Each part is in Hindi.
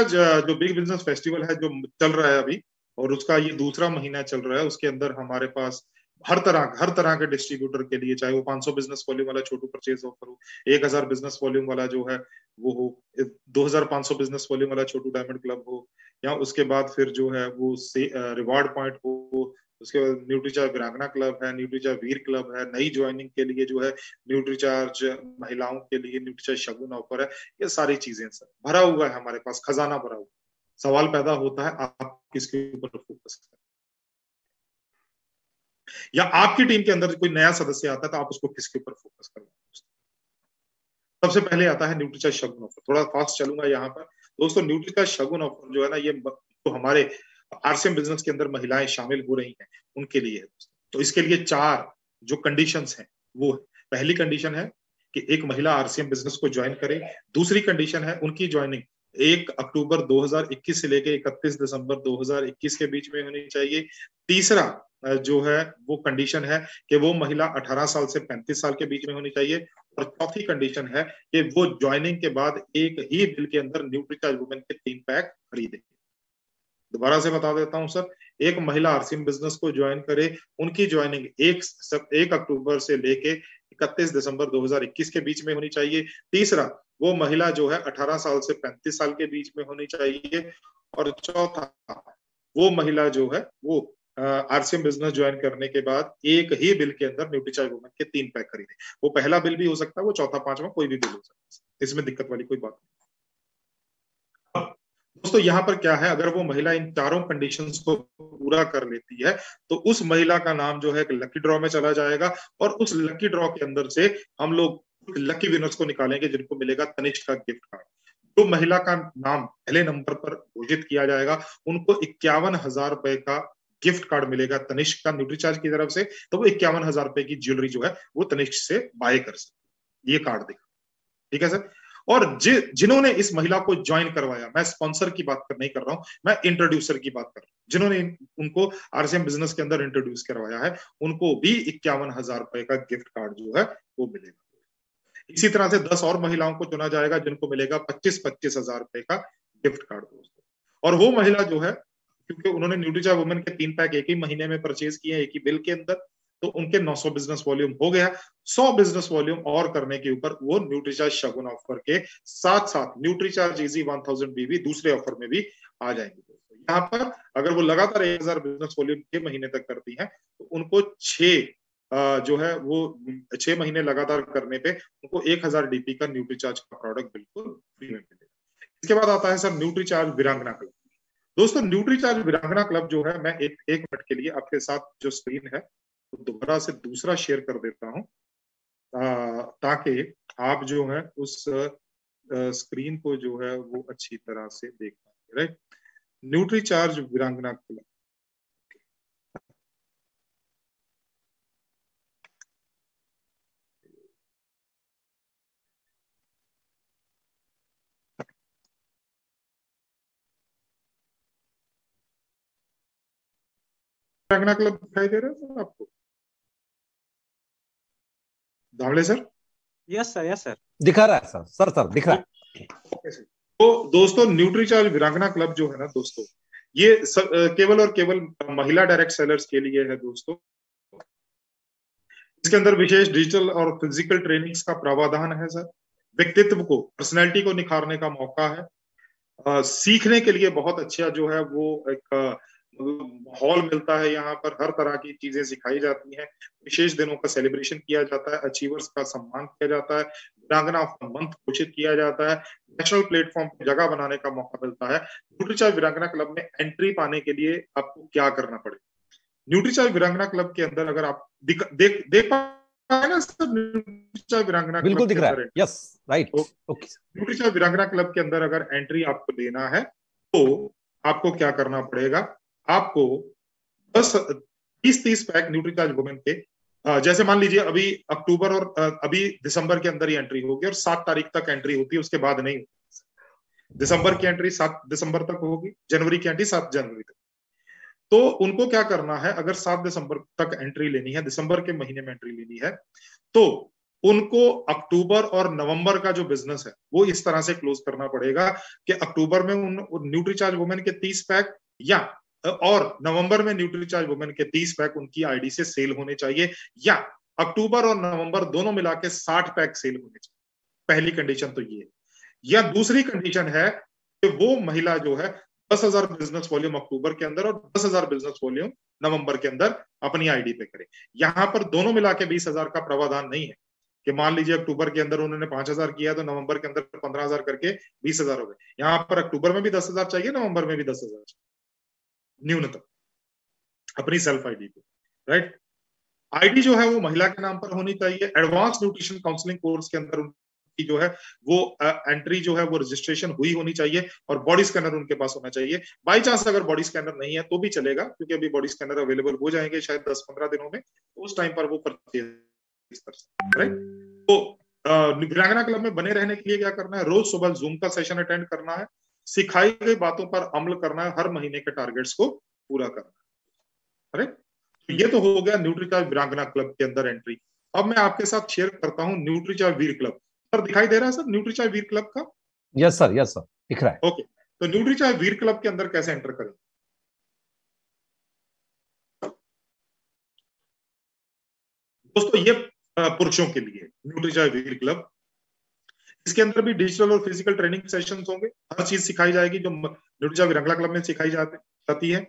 जो बिग बिजनेस फेस्टिवल है जो चल रहा है अभी, और उसका ये दूसरा महीना चल रहा है, उसके अंदर हमारे पास हर तरह के डिस्ट्रीब्यूटर के लिए, चाहे वो 500 बिजनेस वॉल्यूम वाला छोटू परचेज ऑफर हो, 1000 बिजनेस वॉल्यूम वाला जो है वो हो, 2500 बिजनेस वॉल्यूम वाला छोटू डायमंड क्लब हो, या उसके बाद फिर जो है वो रिवार्ड पॉइंट हो, उसके बाद न्यूट्रीचार्ज वीरांगना क्लब है, न्यूट्रीचार्ज वीर क्लब है, नई ज्वाइनिंग के लिए जो है न्यूट्रीचार्ज महिलाओं के लिए न्यूट्रीचार्ज शगुन ऑफर है। ये सारी चीजें सर भरा हुआ है हमारे पास, खजाना भरा हुआ। सवाल पैदा होता है आप किसके ऊपर फोकस करें, या आपकी टीम के अंदर कोई नया सदस्य आता है तो आप उसको किसके ऊपर फोकस करवाएं। सबसे पहले आता है न्यूट्रीचार्ज शगुन ऑफर। थोड़ा फास्ट चलूंगा यहाँ पर दोस्तों। न्यूट्रीचार्ज शगुन ऑफर जो है ना, ये तो हमारे आरसीएम बिजनेस के अंदर महिलाएं शामिल हो रही हैं उनके लिए है। तो इसके लिए 4 जो कंडीशंस हैं वो है। पहली कंडीशन है कि एक महिला आरसीएम बिजनेस को ज्वाइन करे। दूसरी कंडीशन है उनकी ज्वाइनिंग 1 अक्टूबर 2021 से लेकर 31 दिसंबर 2021 के बीच में होनी चाहिए। तीसरा जो है वो कंडीशन है कि वो महिला 18 साल से 35 साल के बीच में होनी चाहिए। और चौथी कंडीशन है कि वो ज्वाइनिंग के बाद एक ही बिल के अंदर न्यूट्रीचार्ज वुमेन के 3 पैक खरीदे। दोबारा से बता देता हूं सर, एक महिला आरसीएम बिजनेस को ज्वाइन करे, उनकी ज्वाइनिंग 1 अक्टूबर से लेके 31 दिसंबर 2021 के बीच में होनी चाहिए। तीसरा, वो महिला जो है 18 साल से 35 साल के बीच में होनी चाहिए। और चौथा, वो महिला जो है वो आरसीएम बिजनेस ज्वाइन करने के बाद एक ही बिल के अंदर न्यूट्रीचार्ज वुमेन के 3 पैक खरीदे। वो पहला बिल भी हो सकता है, वो चौथा पांचवा कोई भी बिल हो सकता है, इसमें दिक्कत वाली कोई बात नहीं। दोस्तों यहाँ पर क्या है, अगर वो महिला इन चारों कंडीशंस को पूरा कर लेती है तो उस महिला का नाम जो है लकी ड्रॉ में चला जाएगा, और उस लकी ड्रॉ के अंदर से हम लोग लकी विनर्स को निकालेंगे जिनको मिलेगा तनिष्क का गिफ्ट कार्ड। जो महिला का नाम पहले नंबर पर घोषित किया जाएगा उनको 51,000 रुपए का गिफ्ट कार्ड मिलेगा तनिष्क का न्यूट्रीचार्ज की तरफ से। तो वो 51,000 रुपए की ज्वेलरी जो है वो तनिष्क से बाय कर सकते, ये कार्ड देगा। ठीक है सर। और जिन्होंने इस महिला को ज्वाइन करवाया, मैं स्पॉन्सर की बात नहीं कर रहा हूं, मैं इंट्रोड्यूसर की बात कर रहा हूं, जिन्होंने उनको आरसीएम बिजनेस के अंदर इंट्रोड्यूस करवाया है, उनको भी 51,000 रुपए का गिफ्ट कार्ड जो है वो मिलेगा। इसी तरह से 10 और महिलाओं को चुना जाएगा जिनको मिलेगा 25,000 रुपए का गिफ्ट कार्ड दोस्तों। और वो महिला जो है, क्योंकि उन्होंने न्यूट्रीचार्ज वुमेन के 3 पैक एक ही महीने में परचेज किए हैं एक ही बिल के अंदर, तो उनके 900 बिजनेस वॉल्यूम हो गया। 100 बिजनेस वॉल्यूम और करने के ऊपर वो न्यूट्रीचार्ज शगुन ऑफर के साथ साथ न्यूट्रीचार्ज इजी 1000 बीबी दूसरे ऑफर में भी आ जाएंगे दोस्तों। यहाँ पर अगर वो लगातार 1000 बिजनेस वॉल्यूम 6 महीने तक करती हैं तो उनको 6 जो है वो 6 महीने लगातार करने पे उनको 1000 डीपी का न्यूट्रीचार्ज का प्रोडक्ट बिल्कुल फ्री में मिलेगा। इसके बाद आता है सर न्यूट्रीचार्ज वीरांगना क्लब। दोस्तों न्यूट्रीचार्ज वीरांगना क्लब जो है, मैं एक मिनट के लिए आपके साथ जो स्क्रीन है तो दोबारा से दूसरा शेयर कर देता हूं ताकि आप जो है उस स्क्रीन को जो है वो अच्छी तरह से देख पाए। राइट, न्यूट्रीचार्ज वीरांगना क्लब। वीरांगना क्लब दिखाई दे रहा है आपको धावड़े सर? यस सर दिखा रहा है सर दिख रहा है। तो दोस्तों न्यूट्रीचार्ज वीरांगना क्लब जो है ना दोस्तों, ये केवल और केवल महिला डायरेक्ट सेलर्स के लिए है दोस्तों। इसके अंदर विशेष डिजिटल और फिजिकल ट्रेनिंग्स का प्रावधान है सर। व्यक्तित्व को, पर्सनैलिटी को निखारने का मौका है। सीखने के लिए बहुत अच्छा जो है वो एक माहौल मिलता है। यहाँ पर हर तरह की चीजें सिखाई जाती हैं। विशेष दिनों का सेलिब्रेशन किया जाता है, अचीवर्स का सम्मान किया जाता है, वीरांगना ऑफ द मंथ घोषित किया जाता है, नेशनल प्लेटफॉर्म पर जगह बनाने का मौका मिलता है। न्यूट्रीचार्ज वीरांगना क्लब में एंट्री पाने के लिए आपको क्या करना पड़ेगा? न्यूट्रीचार्ज वीरांगना क्लब के अंदर अगर आप देख पाए ना सर, न्यूट्रीचार्ज वीरांगना बिल्कुल क्लब दिख के रहा अंदर है। Yes right, okay. न्यूट्रीचार्ज वीरांगना क्लब के अंदर अगर एंट्री आपको देना है तो आपको क्या करना पड़ेगा? आपको 30 पैक न्यूट्रीचार्ज वुमेन के, जैसे मान लीजिए अभी अक्टूबर और अभी दिसंबर के अंदर ही एंट्री होगी और 7 तारीख तक एंट्री होती है, उसके बाद नहीं। दिसंबर की एंट्री 7 दिसंबर तक होगी, जनवरी की एंट्री 7 जनवरी तक। तो उनको क्या करना है, अगर 7 दिसंबर तक एंट्री लेनी है, दिसंबर के महीने में एंट्री लेनी है, तो उनको अक्टूबर और नवंबर का जो बिजनेस है वो इस तरह से क्लोज करना पड़ेगा कि अक्टूबर में उन न्यूट्रीचार्ज वुमेन के 30 पैक, या और नवंबर में न्यूट्रीचार्ज वुमेन के 30 पैक उनकी आईडी से सेल होने चाहिए, या अक्टूबर और नवंबर दोनों मिला के 60 पैक सेल होने चाहिए। पहली कंडीशन तो ये है। या दूसरी कंडीशन है कि वो महिला जो है 10,000 बिजनेस वॉल्यूम अक्टूबर के अंदर और 10,000 बिजनेस वॉल्यूम नवंबर के अंदर अपनी आईडी पे करे। यहां पर दोनों मिला के 20,000 का प्रावधान नहीं है कि मान लीजिए अक्टूबर के अंदर उन्होंने 5,000 किया तो नवंबर के अंदर 15,000 करके 20,000 हो गए। यहां पर अक्टूबर में भी 10,000 चाहिए, नवंबर में भी 10,000 चाहिए न्यूनतम अपनी सेल्फ आईडी पे, राइट। आईडी जो है वो महिला के नाम पर होनी चाहिए। एडवांस न्यूट्रिशन काउंसलिंग कोर्स के अंदर उनकी जो है वो एंट्री जो है वो रजिस्ट्रेशन हुई होनी चाहिए और बॉडी स्कैनर उनके पास होना चाहिए। बाई चांस अगर बॉडी स्कैनर नहीं है तो भी चलेगा, क्योंकि अभी बॉडी स्कैनर अवेलेबल हो जाएंगे शायद 10-15 दिनों में, उस टाइम पर वो परचेज कर सकते, राइट। तो वीरांगना क्लब में बने रहने के लिए क्या करना है, रोज सुबह जूम का सेशन अटेंड करना है, सिखाई गई बातों पर अमल करना है, हर महीने के टारगेट्स को पूरा करना है, राइट। ये तो हो गया न्यूट्रीचार्ज वीरांगना क्लब के अंदर एंट्री। अब मैं आपके साथ शेयर करता हूं न्यूट्रीचार्ज वीर क्लब। सर दिखाई दे रहा है सर न्यूट्रीचार्ज वीर क्लब का? यस सर दिख रहा है। ओके, तो न्यूट्रीचार्ज वीर क्लब के अंदर कैसे एंटर करें? दोस्तों ये पुरुषों के लिए न्यूट्रीचार्ज वीर क्लब, इसके अंदर भी डिजिटल और फिजिकल ट्रेनिंग सेशंस होंगे, हर चीज सिखाई जाएगी जो न्यूट्रीचार्ज वीरांगना क्लब में सिखाई जाती है।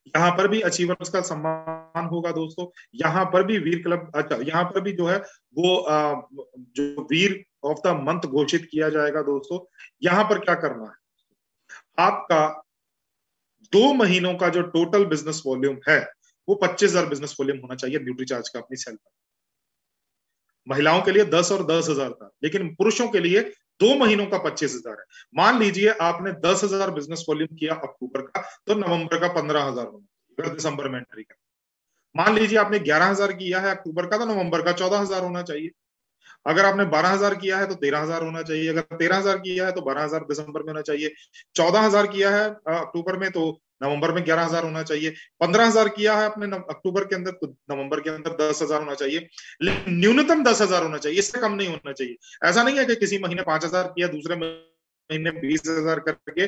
यहाँ पर भी अचीवर्स का सम्मान होगा दोस्तों। यहाँ पर भी वीर क्लब, अच्छा यहाँ पर भी जो है वो जो वीर ऑफ द मंथ घोषित किया जाएगा दोस्तों। यहाँ पर क्या करना है, आपका 2 महीनों का जो टोटल बिजनेस वॉल्यूम है वो 25,000 बिजनेस वॉल्यूम होना चाहिए न्यूट्रीचार्ज का अपनी सेल पर। महिलाओं के लिए 10 और 10,000 था, लेकिन पुरुषों के लिए 2 महीनों का 25,000 है। मान लीजिए आपने 10,000 बिजनेस वॉल्यूम किया अक्टूबर का, तो नवंबर का 15,000 होना चाहिए अगर दिसंबर में एंट्री कर। मान लीजिए आपने 11,000 किया है अक्टूबर का, तो नवंबर का 14,000 होना चाहिए। अगर आपने 12,000 किया है तो 13,000 होना चाहिए। अगर 13,000 किया है तो 12,000 दिसंबर में होना चाहिए। 14,000 किया है अक्टूबर में तो नवंबर में 11,000 होना चाहिए। 15,000 किया है अपने अक्टूबर के अंदर तो नवंबर के अंदर 10,000 होना चाहिए। लेकिन न्यूनतम 10,000 होना चाहिए, इससे कम नहीं होना चाहिए। ऐसा नहीं है कि किसी महीने 5,000 किया, दूसरे महीने 20,000 करके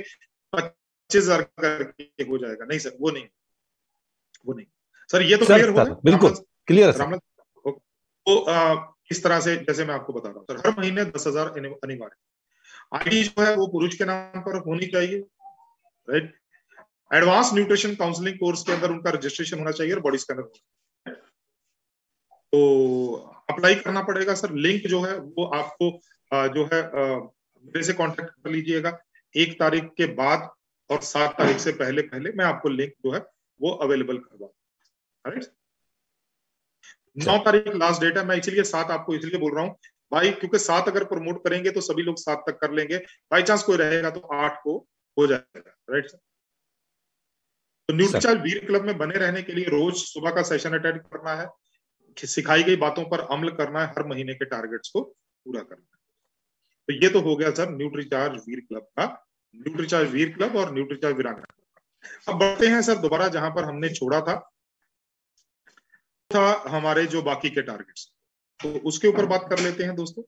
25,000 करके हो जाएगा। नहीं सर, वो नहीं सर। ये तो क्लियर हो गया? बिल्कुल क्लियर है। तो इस तरह से जैसे मैं आपको बता रहा हूँ सर, हर महीने 10,000 अनिवार्य। आईडी जो है वो पुरुष के नाम पर होनी चाहिए, right. Advance nutrition counselling course के अंदर उनका रजिस्ट्रेशन होना चाहिए और बॉडी स्कैनर। तो अप्लाई करना पड़ेगा सर। लिंक जो है वो आपको जो है मेरे से कांटेक्ट कर लीजिएगा। 1 तारीख के बाद और 7 तारीख से पहले पहले मैं आपको लिंक जो है वो अवेलेबल करवा, राइट। 9 तारीख लास्ट डेट है। मैं इसलिए 7 आपको इसलिए बोल रहा हूँ भाई, क्योंकि 7 अगर प्रमोट करेंगे तो सभी लोग 7 तक कर लेंगे। बाई चांस कोई रहेगा तो 8 को हो जाएगा, राइट सर। तो न्यूट्रीचार्ज वीर क्लब में बने रहने के लिए रोज सुबह का सेशन अटेंड करना है, सिखाई गई बातों पर अमल करना है, हर महीने के टारगेट्स को पूरा करना है। तो ये तो हो गया सर न्यूट्रीचार्ज वीर क्लब का, न्यूट्रीचार्ज वीर क्लब और न्यूट्रीचार्ज वीरांगना। अब बढ़ते हैं सर दोबारा जहां पर हमने छोड़ा था हमारे जो बाकी के टारगेट्स, तो उसके ऊपर बात कर लेते हैं दोस्तों।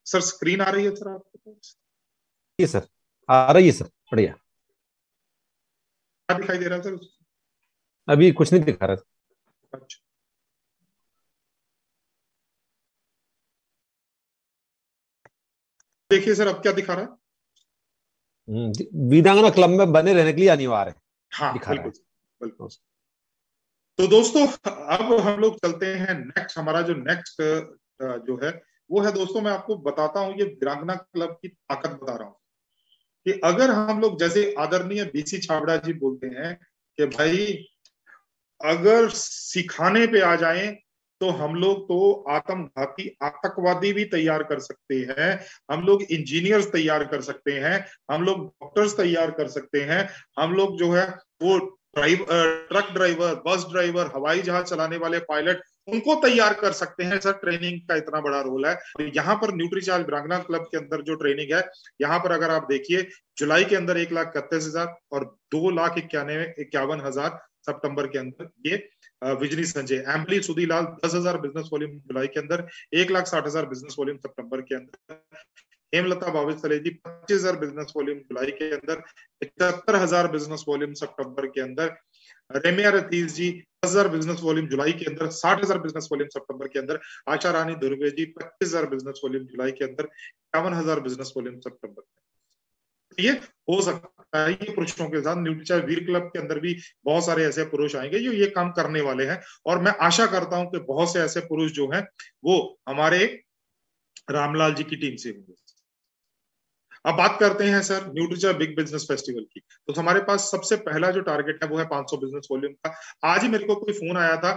सर स्क्रीन आ रही है सर आपके पास? ये सर आ रही है सर, बढ़िया। क्या दिखाई दे रहा है सर? अभी कुछ नहीं दिखा रहा। अच्छा, देखिए सर अब क्या दिखा रहा है? वीरांगना क्लब में बने रहने के लिए अनिवार्य है। हाँ दिखा बिल्कुल बिल्कुल। तो दोस्तों अब हम लोग चलते हैं नेक्स्ट। हमारा जो नेक्स्ट जो है वो है दोस्तों, मैं आपको बताता हूँ ये वीरांगना क्लब की ताकत बता रहा हूँ कि अगर हम लोग जैसे आदरणीय बीसी छाबड़ा जी बोलते हैं कि भाई अगर सिखाने पे आ जाएं तो हम लोग तो आत्मघाती आतंकवादी भी तैयार कर सकते हैं, हम लोग इंजीनियर्स तैयार कर सकते हैं, हम लोग डॉक्टर्स तैयार कर सकते हैं, हम लोग जो है वो ट्रक ड्राइवर, बस ड्राइवर, हवाई जहाज चलाने वाले पायलट, उनको तैयार कर सकते हैं। सर ट्रेनिंग का इतना बड़ा रोल है। यहाँ पर न्यूट्रीचार्ज वीरांगना क्लब के अंदर जो ट्रेनिंग है, यहाँ पर अगर आप देखिए जुलाई के अंदर 1,31,000 और 2,91,51,000 सितंबर के अंदर ये विजनी संजय, एम्बली सुधीलाल 10,000 बिजनेस वॉल्यूम जुलाई के अंदर, 1,60,000 बिजनेस वॉल्यूम सितंबर के अंदर, हेमलता बाविस्ले जी 25,000 बिजनेस वॉल्यूम जुलाई के अंदर, 75,000 बिजनेस वॉल्यूम सितंबर के अंदर, रेमिया रतीज जी 10,000 बिजनेस वॉल्यूम जुलाई के अंदर, 60,000 बिजनेस वॉल्यूम सितंबर के अंदर, आशा रानी धुर्वे जी 25,000 बिजनेस वॉल्यूम जुलाई के अंदर, 51,000 बिजनेस वॉल्यूम सितंबर के अंदर। ये हो सकता है ये पुरुषों के साथ न्यूट्रीचार्ज वीर क्लब के अंदर भी बहुत सारे ऐसे पुरुष आएंगे जो ये काम करने वाले हैं, और मैं आशा करता हूं कि बहुत से ऐसे पुरुष जो हैं वो हमारे रामलाल जी की टीम से होंगे। अब बात करते हैं sir Nutricharge big business festival की। तो हमारे पास सबसे पहला जो टारगेट है वो है 500 बिजनेस वॉल्यूम का। आज ही मेरे को कोई फोन आया था,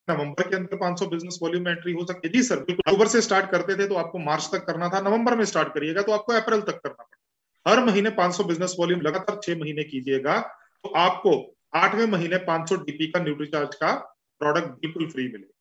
नवंबर के अंदर 500 बिजनेस वॉल्यूम में एंट्री हो सकती है। जी सर बिल्कुल, अक्टूबर से स्टार्ट करते थे तो आपको मार्च तक करना था, नवंबर में स्टार्ट करिएगा तो आपको अप्रैल तक करना पड़ेगा। हर महीने 500 बिजनेस वॉल्यूम लगातार 6 महीने कीजिएगा तो आपको 8वें महीने 500 डीपी का न्यूट्रीचार्ज का प्रोडक्ट बिल्कुल फ्री मिलेगा।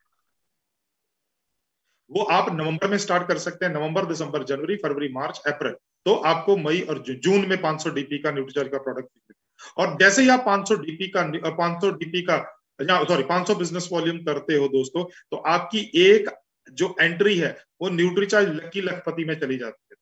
वो आप नवंबर में स्टार्ट कर सकते हैं, नवंबर, दिसंबर, जनवरी, फरवरी, मार्च, अप्रैल, तो आपको मई और जून में 500 डीपी का न्यूट्रीचार्ज का प्रोडक्ट मिलेगा। और जैसे ही आप 500 डीपी का 500 बिजनेस वॉल्यूम करते हो दोस्तों, तो आपकी एक जो एंट्री है वो न्यूट्रीचार्ज लकी लखपति में चली जाती है।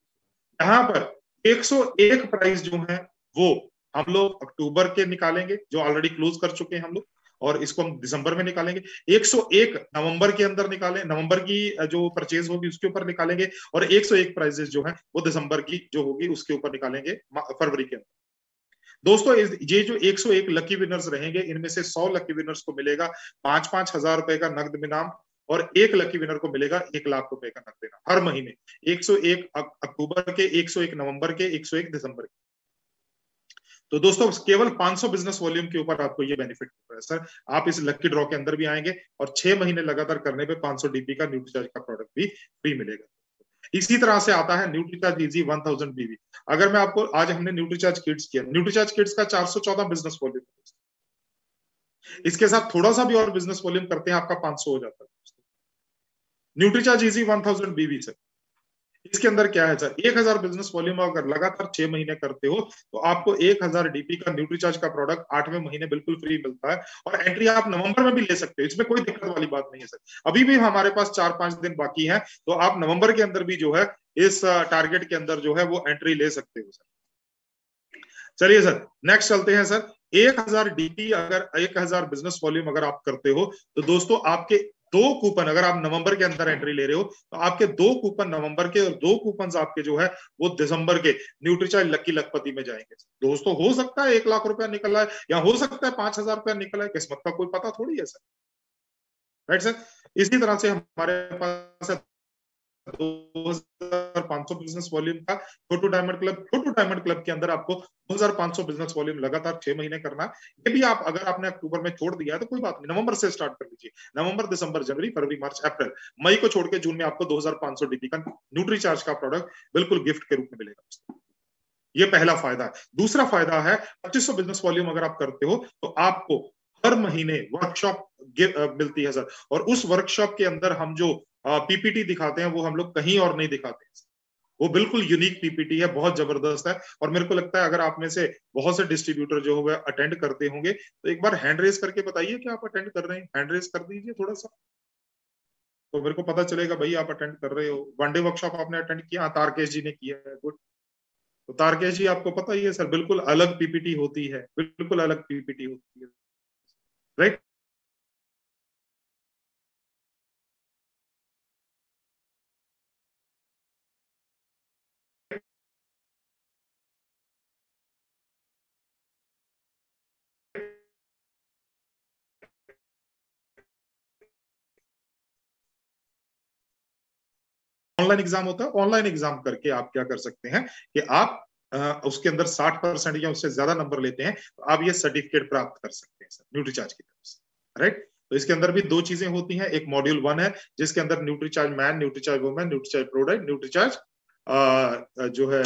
यहाँ पर 101 प्राइस जो है वो हम लोग अक्टूबर के निकालेंगे, जो ऑलरेडी क्लोज कर चुके हैं हम लोग, और इसको हम दिसंबर में निकालेंगे। 101 नवंबर के अंदर निकालें, नवंबर की जो परचेज होगी उसके ऊपर निकालेंगे, और 101 प्राइजेस जो है वो दिसंबर की जो होगी उसके ऊपर निकालेंगे फरवरी के अंदर। दोस्तों ये जो 101 लकी विनर्स रहेंगे, इनमें से 100 लकी विनर्स को मिलेगा 5-5 हजार रुपए का नकद इनाम, और एक लकी विनर को मिलेगा 1 लाख रुपए का नकद इनाम हर महीने। 101 अक्टूबर के, 101 नवंबर के, 101 दिसंबर के। तो दोस्तों केवल 500 बिजनेस वॉल्यूम के ऊपर आपको ये बेनिफिट हो रहा है सर। आप इस लकी ड्रॉ के अंदर भी आएंगे और 6 महीने लगातार करने पे 500 डीपी का न्यूट्रीचार्ज का प्रोडक्ट भी फ्री मिलेगा। इसी तरह से आता है न्यूट्रीचार्ज इजी 1000 बीवी। अगर मैं आपको, आज हमने न्यूट्रीचार्ज किड्स किया, न्यूट्रीचार्ज किड्स का 414 बिजनेस वॉल्यूम, इसके साथ थोड़ा सा भी और बिजनेस वॉल्यूम करते हैं आपका 500 हो जाता है। न्यूट्रीचार्ज इजी 1000 बीवी सर, इसके अंदर क्या है सर, 1000 बिजनेस वॉल्यूम अगर लगातार 6 महीने करते हो तो आपको 1000 डीपी का न्यूट्रीचार्ज का प्रोडक्ट 8वें महीने बिल्कुल फ्री मिलता है, और एंट्री आप नवंबर में भी ले सकते हो, इसमें कोई दिक्कत वाली बात नहीं है सर। अभी भी हमारे पास 4-5 दिन बाकी है, तो आप नवंबर के अंदर भी जो है इस टारगेट के अंदर जो है वो एंट्री ले सकते हो सर। चलिए सर नेक्स्ट चलते हैं सर। 1000 डीपी अगर 1000 बिजनेस वॉल्यूम अगर आप करते हो तो दोस्तों आपके 2 कूपन, अगर आप नवंबर के अंदर एंट्री ले रहे हो तो आपके 2 कूपन नवंबर के और 2 कूपन आपके जो है वो दिसंबर के न्यूट्रीचार्ज लकी लखपति में जाएंगे। दोस्तों हो सकता है 1 लाख रुपया निकला है, या हो सकता है 5,000 रुपया निकला है, किस्मत का कोई पता थोड़ी है सर, राइट सर। इसी तरह से हमारे पास 2500 बिजनेस वॉल्यूम का छोटू डायमंड क्लब। छोटू डायमंड क्लब के अंदर आपको 2500 बिजनेस वॉल्यूम लगातार 6 महीने करना है। ये भी आप अगर आपने अक्टूबर में छोड़ दिया है तो कोई बात नहीं, नवंबर से स्टार्ट कर लीजिए, नवंबर, दिसंबर, जनवरी, फरवरी, मार्च, अप्रैल, मई को छोड़ के जून में आपको 2500 डीपी का न्यूट्रीचार्ज का प्रोडक्ट बिल्कुल गिफ्ट के रूप में मिलेगा। ये पहला फायदा है। दूसरा फायदा है 2500 बिजनेस वॉल्यूम अगर आप करते हो तो आपको हर महीने वर्कशॉप मिलती है सर, और उस वर्कशॉप के अंदर हम जो पीपीटी दिखाते हैं वो हम लोग कहीं और नहीं दिखाते हैं। वो बिल्कुल यूनिक पीपीटी है, बहुत जबरदस्त है, और मेरे को लगता है अगर आप में से बहुत से डिस्ट्रीब्यूटर जो होगा अटेंड करते होंगे तो एक बार हैंड रेस करके बताइए कि आप अटेंड कर रहे हैं। हैंड रेस कर दीजिए थोड़ा सा, तो मेरे को पता चलेगा भाई आप अटेंड कर रहे हो। वन डे वर्कशॉप आपने अटेंड किया, तारकेश जी ने किया है, गुड। तो तारकेश जी आपको पता ही है सर, बिल्कुल अलग पीपीटी होती है, बिल्कुल अलग पीपीटी होती है, राइट। ऑनलाइन एग्जाम होता है, ऑनलाइन एग्जाम करके आप क्या कर सकते हैं कि आप उसके अंदर 60% या उससे ज्यादा नंबर लेते हैं तो आप ये सर्टिफिकेट प्राप्त कर सकते हैं सर न्यूट्रीचार्ज की तरफ से, राइट। तो इसके अंदर भी 2 चीजें होती हैं, एक मॉड्यूल 1 है जिसके अंदर Nutricharge man, Nutricharge women, Nutricharge product, Nutricharge जो है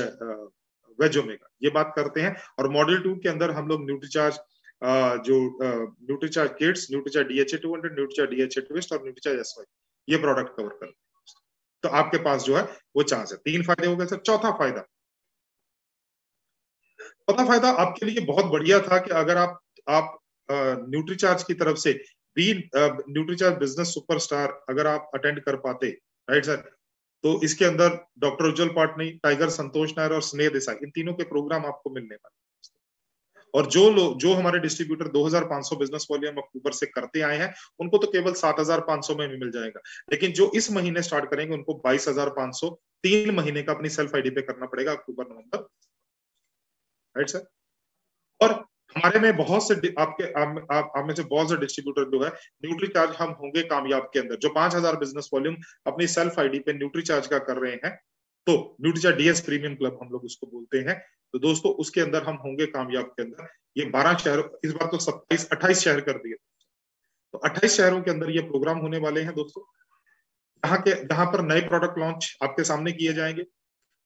वेज ओमेगा, ये बात करते हैं। और मॉड्यूल 2 के अंदर हम लोग न्यूट्रीचार्ज जो Nutricharge kids, Nutricharge DHA 200, Nutricharge DHA twist और न्यूट्रीचार्ज एसवाई, ये प्रोडक्ट कवर करते हैं। तो आपके पास जो है वो चांस है। 3 फायदे हो गए सर। चौथा फायदा, पता फायदा आपके लिए बहुत बढ़िया था कि अगर आप न्यूट्रीचार्ज की तरफ से बी न्यूट्रीचार्ज बिजनेस सुपरस्टार अगर आप अटेंड कर पाते, राइट सर, तो इसके अंदर डॉक्टर उज्जवल पाटनी, टाइगर संतोष नायर और स्नेह देसाई, इन तीनों के प्रोग्राम आपको मिलने वाले। और जो हमारे डिस्ट्रीब्यूटर 2500 बिजनेस वॉल्यूम अक्टूबर से करते आए हैं, उनको तो केवल 7500 में भी मिल जाएगा। लेकिन जो इस महीने स्टार्ट करेंगे उनको 22500 3 महीने का अपनी सेल्फ आईडी पे करना पड़ेगा, अक्टूबर नवंबर, राइट सर। और हमारे में बहुत से आप में से बहुत से डिस्ट्रीब्यूटर जो है न्यूट्रीचार्ज हम होंगे कामयाब के अंदर, जो 5000 बिजनेस वॉल्यूम अपनी सेल्फ आईडी पे न्यूट्रीचार्ज का कर रहे हैं, तो न्यूट्रीचार्ज डीएस प्रीमियम क्लब हम लोग उसको बोलते हैं। तो दोस्तों उसके अंदर हम होंगे कामयाब के अंदर। ये 12 शहर, इस बार तो 28 शहर कर दिए, तो 28 शहरों के अंदर ये प्रोग्राम होने वाले हैं दोस्तों, जहां पर नए प्रोडक्ट लॉन्च आपके सामने किए जाएंगे।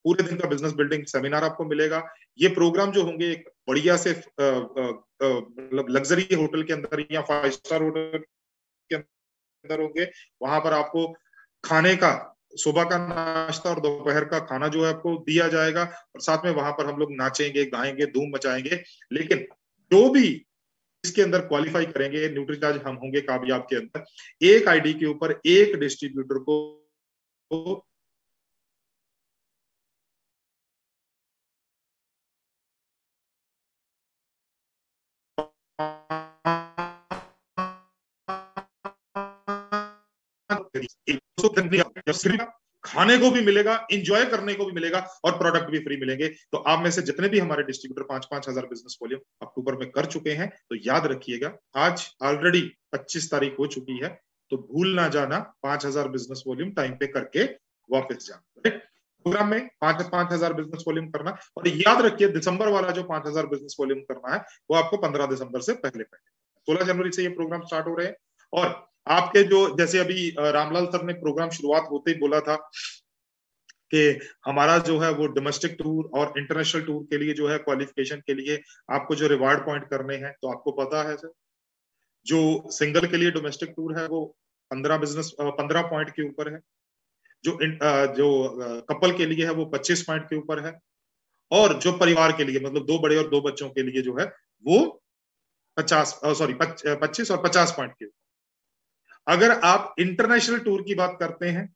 पूरे दिन का बिजनेस बिल्डिंग सेमिनार आपको मिलेगा। ये प्रोग्राम जो होंगे एक बढ़िया से मतलब लग्जरी होटल के अंदर या 5 स्टार होटल के अंदर होंगे। वहां पर आपको खाने का, सुबह का नाश्ता और दोपहर का खाना जो है आपको दिया जाएगा, और साथ में वहां पर हम लोग नाचेंगे, गाएंगे, धूम मचाएंगे। लेकिन जो भी इसके अंदर क्वालिफाई करेंगे न्यूट्रीचार्ज हम होंगे कामयाब के अंदर, एक आईडी के ऊपर एक डिस्ट्रीब्यूटर को खाने को भी मिलेगा, एंजॉय करने को भी मिलेगा, और प्रोडक्ट भी फ्री मिलेंगे। तो आप में से जितने भी हमारे डिस्ट्रीब्यूटर 5-5 हजार बिजनेस वॉल्यूम अक्टूबर में कर चुके हैं, तो याद रखिएगा, आज ऑलरेडी 25 तारीख हो चुकी है, तो भूल ना जाना 5000 बिजनेस वॉल्यूम टाइम पे करके वापस जाना। प्रोग्राम में 5,000 बिजनेस वॉल्यूम करना, और याद रखिए दिसंबर वाला जो 5000 बिजनेस वॉल्यूम करना है वो आपको 15 दिसंबर से पहले 16 जनवरी से ये प्रोग्राम स्टार्ट हो रहे हैं। और आपके जो, जैसे अभी रामलाल सर ने प्रोग्राम शुरुआत होते ही बोला था कि हमारा जो है वो डोमेस्टिक टूर और इंटरनेशनल टूर के लिए जो है क्वालिफिकेशन के लिए आपको जो रिवार्ड पॉइंट करने हैं, तो आपको पता है सर, जो सिंगल के लिए डोमेस्टिक टूर है वो 15 पॉइंट के ऊपर है, जो कपल के लिए है वो 25 पॉइंट के ऊपर है, और जो परिवार के लिए मतलब 2 बड़े और 2 बच्चों के लिए जो है वो 25 और 50 पॉइंट के ऊपर। अगर आप इंटरनेशनल टूर की बात करते हैं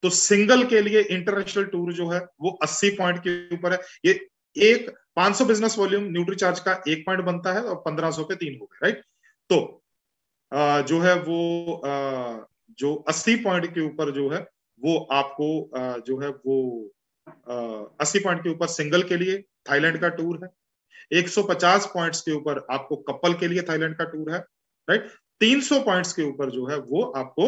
तो सिंगल के लिए इंटरनेशनल टूर जो है वो 80 पॉइंट के ऊपर है। ये एक 500 बिजनेस वॉल्यूम न्यूट्रीचार्ज का 1 पॉइंट बनता है, और 1500 पे 3 हो गए, राइट। तो जो है वो जो 80 पॉइंट के ऊपर जो है वो आपको जो है वो 80 पॉइंट के ऊपर सिंगल के लिए थाईलैंड का टूर है। 150 पॉइंट्स के ऊपर आपको कपल के लिए थाईलैंड का टूर है, राइट। 300 पॉइंट्स के ऊपर जो है वो आपको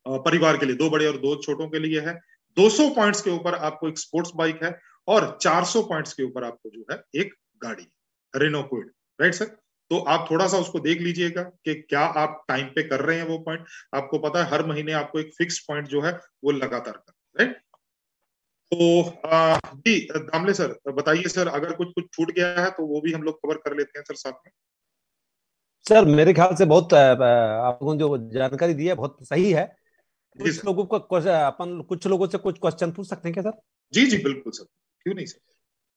परिवार के लिए, 2 बड़े और 2 छोटों के लिए है। 200 पॉइंट्स के ऊपर आपको एक स्पोर्ट्स बाइक है, और 400 पॉइंट्स के ऊपर आपको जो है एक गाड़ी, रेनो क्विड, राइट सर। तो आप थोड़ा सा उसको देख लीजिएगा कि क्या आप टाइम पे कर रहे हैं वो पॉइंट। आपको पता है हर महीने आपको एक फिक्स पॉइंट जो है वो लगातार कर, राइट। तो जी दामले सर बताइए सर, अगर कुछ छूट गया है तो वो भी हम लोग कवर कर लेते हैं सर साथ में। सर मेरे ख्याल से बहुत आपको जो जानकारी दी है बहुत सही है। कुछ लोगों को कुछ लोगों से कुछ क्वेश्चन पूछ सकते हैं क्या सर? जी बिल्कुल सर, क्यों नहीं सर।